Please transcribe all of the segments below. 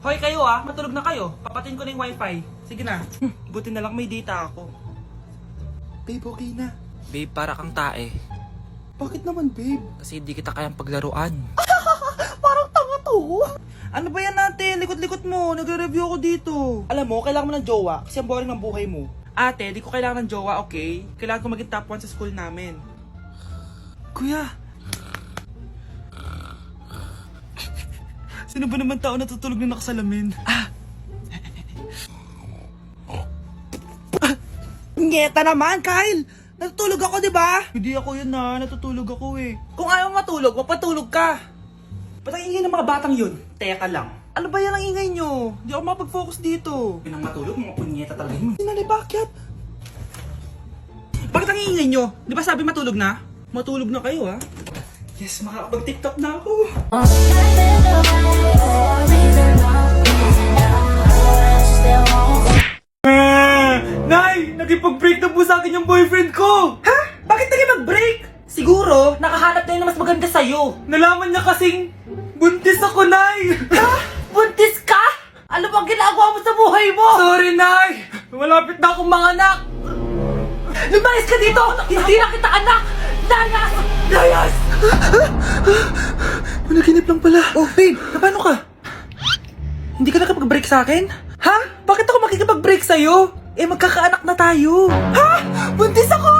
Hoy kayo matulog na kayo. Papatin ko na yung wifi. Sige na. Buti na lang may data ako. Babe, okay na. Babe, para kang tae. Bakit naman, babe? Kasi hindi kita kayang paglaruan. Parang tanga to. Ano ba yan natin? Likot-likot mo. Nagre-review ako dito. Alam mo, kailangan mo ng jowa kasi ang boring ng buhay mo. Ate, di ko kailangan ng jowa, okay? Kailangan ko maging top 1 sa school namin. Kuya! Sino ba naman tao natutulog na nakasalamin? Ngeta naman, Kyle! Natutulog ako, di ba? Hindi ako yun natutulog ako eh. Kung ayaw matulog, mapatulog ka. Ba't ang ingay ng mga batang yun? Teka lang. Ano ba yan ang ingay nyo? Hindi ako mapag-focus dito. Pinang matulog, mga punyeta talaga yun. Sinali, bakit? Bakit ang ingay nyo? Di ba sabi matulog na? Matulog na kayo Yes, makakapag-tiktok na ako. Nay! Nagipag-break na po sa akin yung boyfriend ko! Ha? Bakit nagipag-break? Siguro, nakahanap na yun na mas maganda sa'yo. Nalaman niya kasing buntis ako, Nay! Ha? Buntis ka? Ano bang ginagawa mo sa buhay mo? Sorry, Nay! Malapit na akong manganak! Lumayas ka dito! Hindi na kita anak! Layas! Layas! Panaginip lang pala. Oh, babe! Paano ka? Hindi ka nakapag-break sa akin? Ha? Bakit ako makikipag-break sa'yo? Eh, magkakaanak na tayo. Ha? Buntis ako?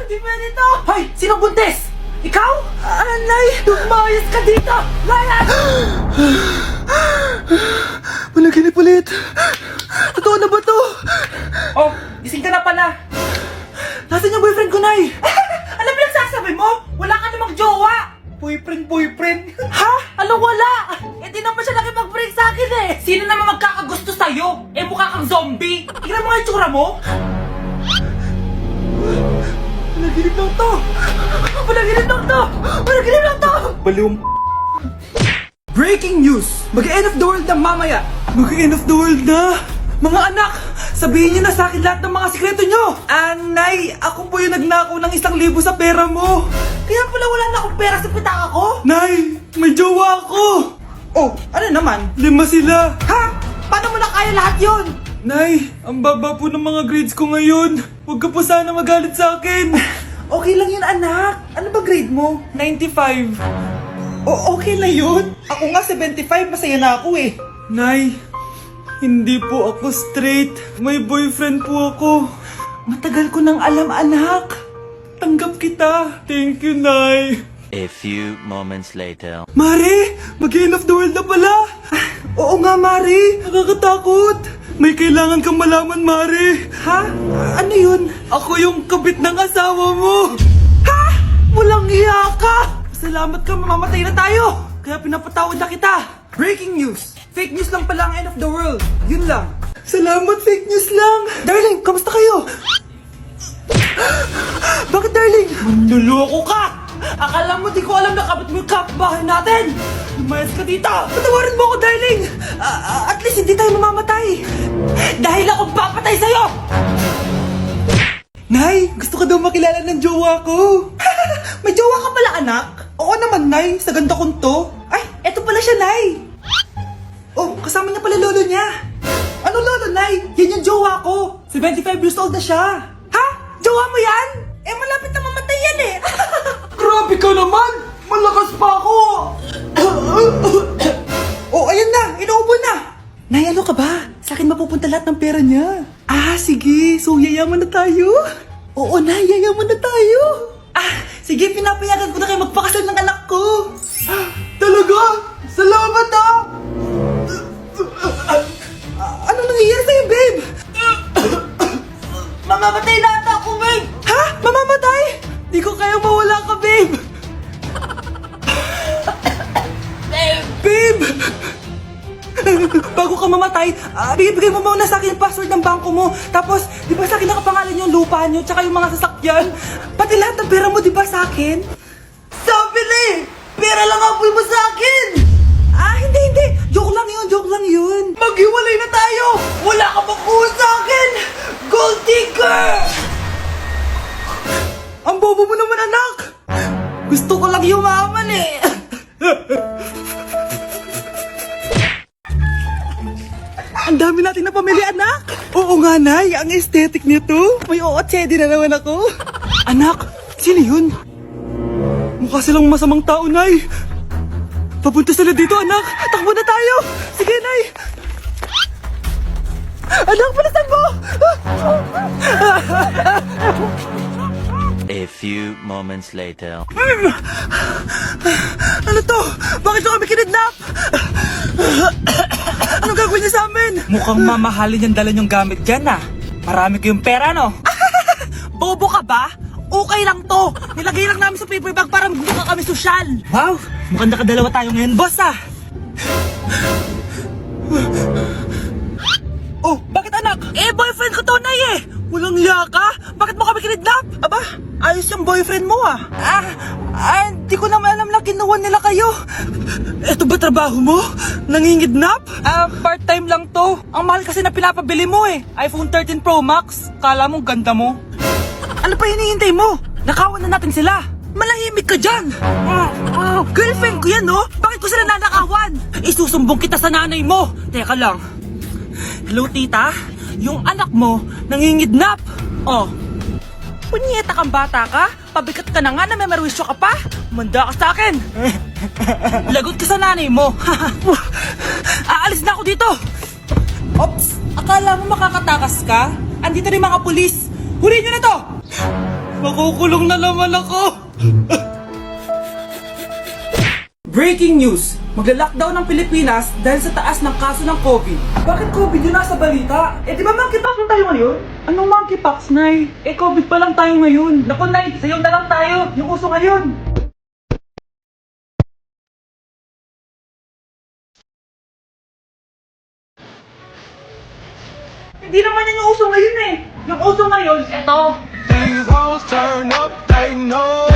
Di pwede to! Hoy! Sinong buntis? Ikaw? Anay! Lumayas ka dito! Layas! Panaginip ulit. Totoo na ba to? Oh, gising ka na pala. Nasaan yung boyfriend ko, Nay? Alam mo yung sasabi mo? Wala ka namang jowa! Boyfriend? Ha? Alam wala! Eh di naman siya nakipag-break sa akin eh! Sino naman magkakagusto sa'yo? Eh mukha kang zombie! Tignan mo nga yung tsura mo! Panaginip lang to. Panaginip lang to! Panaginip lang to! Baliwang. Breaking news! Mag-end of the world na mamaya! Mag-end of the world na! Mga anak! Sabihin niyo na sa akin lahat ng mga sikreto niyo! Anay! Ako po yung nagnakaw ng 1,000 sa pera mo! Kaya pala wala na akong pera sa pitaka ko? Nay! May jowa ako! Oh, ano naman? 5 sila! Ha? Paano mo na kaya lahat yon? Nay, ang baba po ng mga grades ko ngayon. Huwag ka po sana magalit sa akin. Okay lang yun, anak. Ano ba grade mo? 95. Okay na yun. Ako nga 75, masaya na ako eh. Nay, hindi po ako straight. May boyfriend po ako. Matagal ko nang alam, anak. Tanggap kita. Thank you, Nay. A few moments later. Mari, mag-end of the world na pala. Oo nga, Mari. Nakakatakot. May kailangan kang malaman, Mari. Ha? Ano yun? Ako yung kabit ng asawa mo. Ha? Walang iya ka. Salamat ka, mamamatay na tayo. Kaya pinapatawad na kita. Breaking news. Fake news lang pala ang end of the world. Yun lang. Salamat, fake news lang. Darling, kamusta kayo? Bakit, darling? Manluloko ka! Akala mo di ko alam na kapit mo yung kapbahay natin! Lumayas ka dito! Patawarin mo ako, darling! At least hindi tayo mamamatay! Dahil akong papatay sa'yo! Nay, gusto ka daw makilala ng jowa ko! May jowa ka pala, anak? Oo naman, Nay. Sa ganda kong to. Ay, eto pala siya, Nay! Oh, kasama niya pala lolo niya! Ano lolo, Nay? Yan yung jowa ko! 75 years old na siya! Ha? Jowa mo yan? Eh, malapit na mamatay yan eh! Grabe ka naman! Malakas pa ako! Oh, ayan na! Inuubo na! Nay, ano ka ba? Sa akin mapupunta lahat ng pera niya. Sige. So, yayaman na tayo? Oo, Nay. Yayaman na tayo. Sige. Pinapayagan ko na kayo magpakasal ng anak ko. Talaga? Salamat Ano nangyayari sa'yo, babe? Mamamatay na ata ako, babe! Ha? Mamamatay? Di ko kaya mawala ka, babe! Babe! Bago ka mamatay, bigay mo muna sa akin yung password ng bangko mo. Tapos, di ba sa akin nakapangalan yung lupa nyo, tsaka yung mga sasakyan? Pati lahat ng pera mo, di ba sa akin? Sabi na eh! Pera lang ang mo sa akin! Hindi. Joke lang yun. Maghiwalay na tayo! Wala ka makuha sa akin! Gold digger! Ang bobo mo naman, anak! Gusto ko lang yumaman eh! Ang dami natin na pamilya, anak! Oo nga, Nay. Ang aesthetic nito. May ootsedi na naman ako. Anak, sino yun? Mukha silang masamang tao, Nay. Papunta sila dito, anak. Takbo na tayo. Sige, Nay. Anak, palitan mo! A few moments later. Ano to? Bakit nyo kami kinidnap? Ano gagawin niya sa amin? Mukhang mamahalin yung dala nyong gamit dyan, ah. Marami kayong pera, no? Bobo ka ba? Okay lang to. Nilagay lang namin sa paper bag para magbuka kami sosyal. Wow, mukhang nakadalawa tayo ngayon, boss, ah. Oh, bakit anak? Eh, boyfriend ko to, Nay, eh. Walang liya ka? Bakit mo kami kinidnap? Aba, ayos yung boyfriend mo, ah. Hindi ko naman alam na kinuha nila kayo. Eto ba trabaho mo? Nangingidnap? Part-time lang to. Ang mahal kasi na pinapabili mo, eh. iPhone 13 Pro Max. Kala mo ganda mo. Ano pa hinihintay mo? Nakawan na natin sila. Malahimik ka dyan. Girlfriend ko yan, no? Bakit ko sila nanakawan? Isusumbong kita sa nanay mo. Teka lang. Hello, tita? Yung anak mo, nangingidnap. Oh. Punyeta kang bata ka? Pabigat ka na nga na may merwisyo ka pa? Manda ka sa akin. Lagot ka sa nanay mo. Aalis na ako dito. Ops, akala mo makakatakas ka? Andito rin mga pulis. Huli nyo na to! Makukulong na naman ako. Breaking news! Magla-lockdown ng Pilipinas dahil sa taas ng kaso ng COVID. Bakit COVID yun nasa balita? Eh di ba monkeypox na tayo ngayon? Anong monkeypox, Nay? Eh COVID pa lang tayo ngayon. Naku, Nay, sayo na lang tayo. Yung uso ngayon. Hindi naman yan yung uso ngayon eh. Yung uso ngayon, eto. These hoes turn up, they know.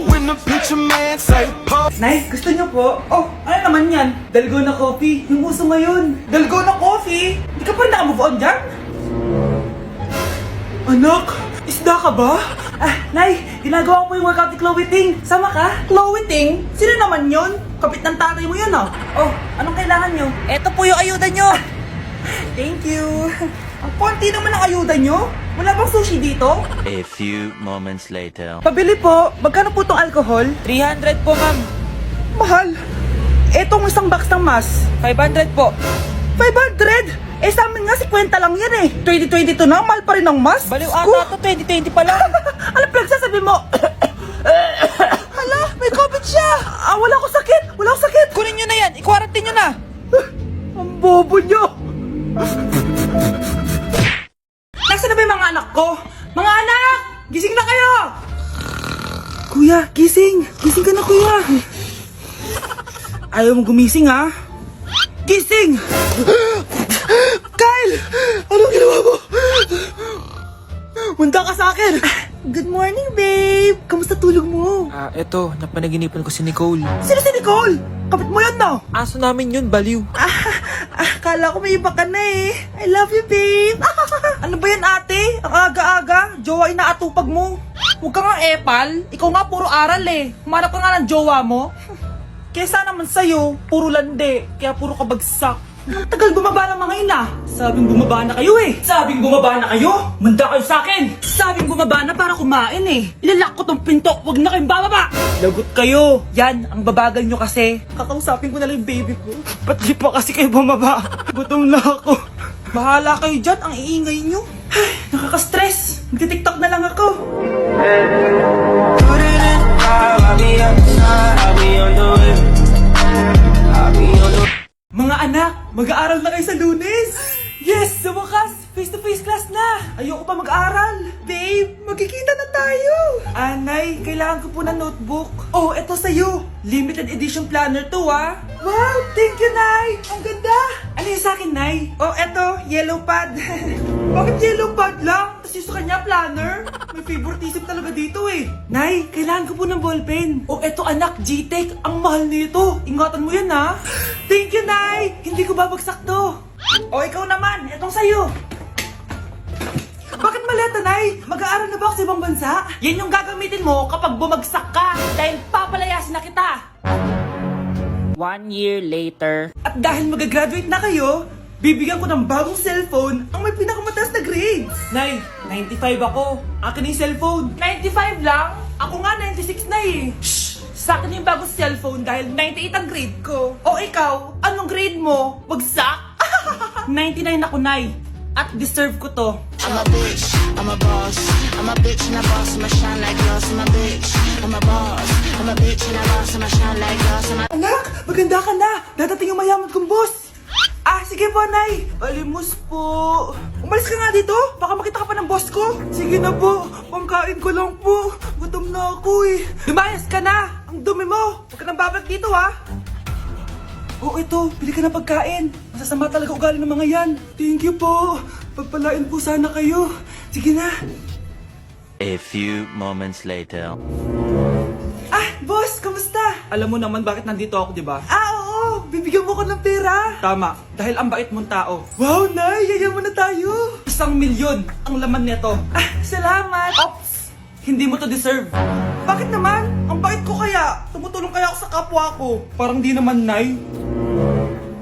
When the picture man say pop. Nay, gusto niyo po? Oh, ano naman yan? Dalgona coffee. Yung uso ngayon. Dalgona coffee? Hindi ka pa naka-move on dyan? Anak, isda ka ba? Nay, ginagawa ko yung workout ni Chloe Ting. Sama ka? Chloe Ting? Sino naman yun? Kapit ng tatay mo yun, ah. Oh, anong kailangan nyo? Eto po yung ayuda nyo. Thank you. Ang konti naman ang ayuda nyo. Wala bang sushi dito? A few moments later. Pabili po. Magkano po tong alcohol? 300 po, ma'am. Mahal. Etong isang box ng mas. 500 po. 500? Eh sa amin nga 50 lang yan eh. 2022 na, mahal pa rin ang mas. Baliw ata to, 2020 pa lang. Ano pinagsasabi mo? Hala, may COVID siya. Wala ko sakit. Wala ko sakit. Kunin nyo na yan. I-quarantine nyo na. Ang bobo nyo. Nasaan na ba yung mga anak ko? Mga anak! Gising na kayo! Kuya, gising! Gising ka na, kuya! Ayaw mo gumising, ha? Gising! Kyle! Anong ginawa mo? Munda ka sa akin! Good morning, babe! Kamusta tulog mo? Eto, napanaginipan ko si Nicole. Sino si Nicole? Kapit mo yun, no? Aso namin yun, baliw. Kala ko may iba ka na eh. I love you, babe. Ano ba yan, ate? Ang aga-aga. Jowa inaatupag mo. Huwag ka nga epal. Ikaw nga puro aral eh. Humanap ka nga ng jowa mo. Kesa naman sa'yo, puro lande. Kaya puro kabagsak. Ang tagal bumaba ng mga ina. Sabing bumaba na kayo eh. Sabing bumaba na kayo. Manda kayo sa akin. Sabing bumaba na para kumain eh. Ilalak ko tong pinto. Huwag na kayong bababa. Lagot kayo. Yan, ang babagal nyo kasi. Kakausapin ko na lang yung baby ko. Ba't di pa kasi kayo bumaba? Gutom na ako. Bahala kayo dyan. Ang iingay nyo. Ay, nakaka-stress. Magti-tiktok na lang ako. Put it in, I'll be outside, I'll be on the way. I'll be on the way. Mga anak, mag-aaral na kayo sa Lunes! Yes! Sa wakas! Face-to-face class na! Ayoko pa mag-aaral! Babe, magkikita na tayo! Anay, kailangan ko po ng notebook. Oh, eto sa'yo! Limited edition planner to, ah! Wow! Thank you, Nay! Ang ganda! Ano yung sa'kin, Nay? Oh, eto, yellow pad. Bakit yellow pad lang? Tapos yung sa kanya, planner? May favoritism talaga dito eh. Nay, kailangan ko po ng ballpen. Oh, eto anak, G-Tech. Ang mahal nito. Ingatan mo yan, ha? Thank you, Nay! Hindi ko babagsak to. O, ikaw naman. Etong sa'yo. Bakit maleta, Nay? Mag-aaral na ba ako sa ibang bansa? Yan yung gagamitin mo kapag bumagsak ka. Dahil papalayasin na kita. 1 year later. At dahil mag-graduate na kayo, bibigyan ko ng bagong cellphone ang may pinakamataas na grades. Nay, 95 ako. Akin yung cellphone. 95 lang? Ako nga 96 na eh. Shh! Sa akin yung bagong cellphone dahil 98 ang grade ko. O ikaw, anong grade mo? Bagsak? 99 ako, Nay. At deserve ko to. I'm a bitch, I'm a boss. I'm a bitch and a boss, I'ma shine like glass. I'm a bitch, I'm a boss. I'm a bitch and a boss, I'ma shine like glass. I'm a Anak, maganda ka na. Dadating yung mayaman kong boss. Ah, sige po, Nay. Alimos po. Umalis ka nga dito. Baka makita ka pa ng boss ko. Sige na po. Pangkain ko lang po. Gutom na ako eh. Lumayas ka na. Ang dumi mo. Huwag ka nang babalik dito, ha. Oh, ito. Bili ka ng pagkain. Masasama talaga ugali ng mga yan. Thank you po. Pagpalain po sana kayo. Sige na. A few moments later. Ah, boss, kamusta? Alam mo naman bakit nandito ako, di ba? Ah, oo. Bibigyan mo ko ng pera. Tama, dahil ang bait mong tao. Wow, Nay, yayaman na tayo. 1,000,000 ang laman nito. Ah, salamat. Ops, hindi mo to deserve. Bakit naman? Ang bait ko kaya. Tumutulong kaya ako sa kapwa ko. Parang di naman, Nay.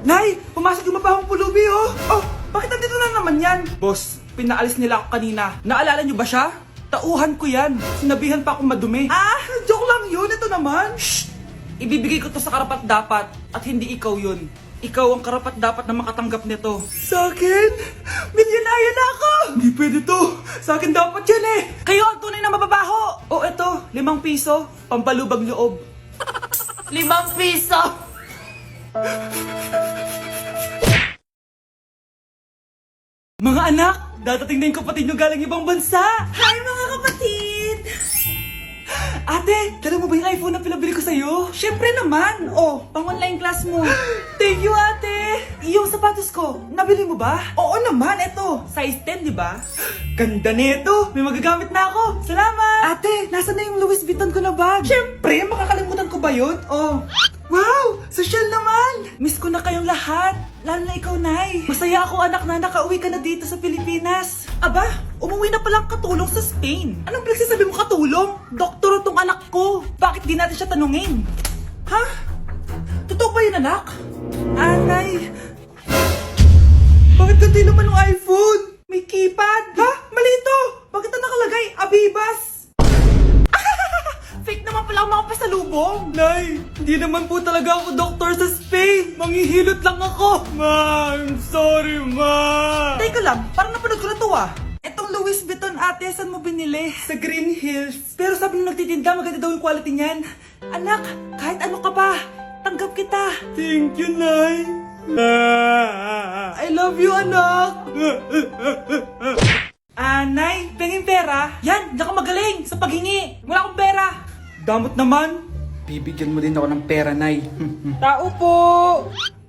Nay, pumasok yung mapahong pulubi, oh. Oh, bakit nandito na naman yan? Boss, pinaalis nila ako kanina. Naalala niyo ba siya? Tauhan ko yan. Sinabihan pa akong madumi. Ah, joke lang yun. Ito naman. Shh! Ibibigay ko to sa karapat dapat at hindi ikaw yun. Ikaw ang karapat dapat na makatanggap nito. Sa akin? Milyonarya na ako! Hindi pwede to. Sa akin dapat yan eh. Kayo ang tunay na mababaho. O eto, 5 piso. Pampalubag loob. 5 piso! Mga anak, dadating na yung kapatid nyo galing ibang bansa. Hi mga kapatid! Ate, dala mo ba yung iPhone na pinabili ko sa'yo? Syempre naman. Oh, pang online class mo. Thank you, ate. Yung sapatos ko, nabili mo ba? Oo naman, eto. Size 10, di ba? Ganda nito. May magagamit na ako. Salamat. Ate, nasa na yung Louis Vuitton ko na bag? Syempre, makakalimutan ko ba yun? Oh. Wow! Social naman! Miss ko na kayong lahat. Lalo na ikaw, Nay. Masaya ako, anak, na nakauwi ka na dito sa Pilipinas. Aba, umuwi na palang katulong sa Spain. Anong pinagsasabi mo katulong? Doktor tong anak ko. Bakit di natin siya tanungin? Ha? Totoo ba yun, anak? Nay. Bakit ganti naman ng iPhone? May keypad. Ha? Mali ito. Bakit na nakalagay? Abibas. Fake naman pala ang mga pasalubong. Nay, hindi naman po talaga ako doktor sa Spain. Manghihilot lang ako. Ma, I'm sorry, ma. Teka lang, parang napanood ko na to ah. Etong Louis Vuitton ate, saan mo binili? Sa Green Hills. Pero sabi nung nagtitinda, maganda daw yung quality niyan. Anak, kahit ano ka pa, tanggap kita. Thank you, Nay. I love you, anak. Nay, pengin pera? Yan, diyan ka magaling sa paghingi. Wala akong pera. Damot naman. Bibigyan mo din ako ng pera, Nay. Tao po.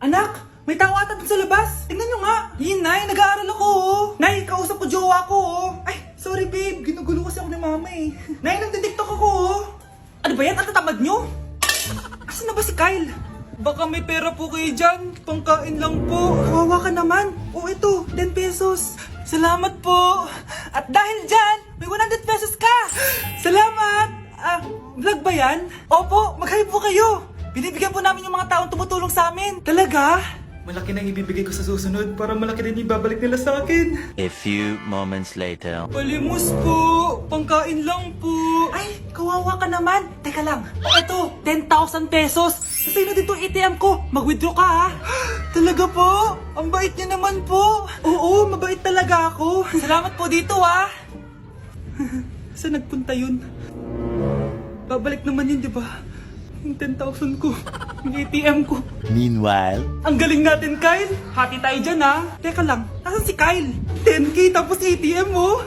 Anak, may tao ata dun sa labas. Tingnan nyo nga. Yun, Nay, nag-aaral ako, oh. Nay, kausap ko jowa ko, oh. Ay, sorry, babe. Ginugulo kasi ako ni mama, eh. Nay, nagtitiktok ako, oh. Ano ba yan? Ang tatamad nyo? Asan na ba si Kyle? Baka may pera po kayo dyan. Pangkain lang po. Kawawa ka naman. O ito, 10 pesos. Salamat po. At dahil dyan, may 100 pesos ka. Salamat. Vlog ba yan? Opo, mag-hype po kayo. Binibigyan po namin yung mga taong tumutulong sa amin. Talaga? Malaki na ibibigay ko sa susunod para malaki din ibabalik nila sa akin. A few moments later. Palimos po. Pangkain lang po. Ay, kawawa ka naman. Teka lang. Ito, 10,000 pesos. Sasay na dito ATM ko. Mag-withdraw ka ha. Talaga po? Ang bait niya naman po. Oo, mabait talaga ako. Salamat po dito ha. Saan nagpunta yun? Babalik naman yun, di ba? Yung 10,000 ko. Yung ATM ko. Meanwhile. Ang galing natin, Kyle. Hati tayo dyan, ha? Teka lang, nasan si Kyle? 10K tapos ATM, oh.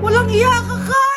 Walang iya ka, Kyle!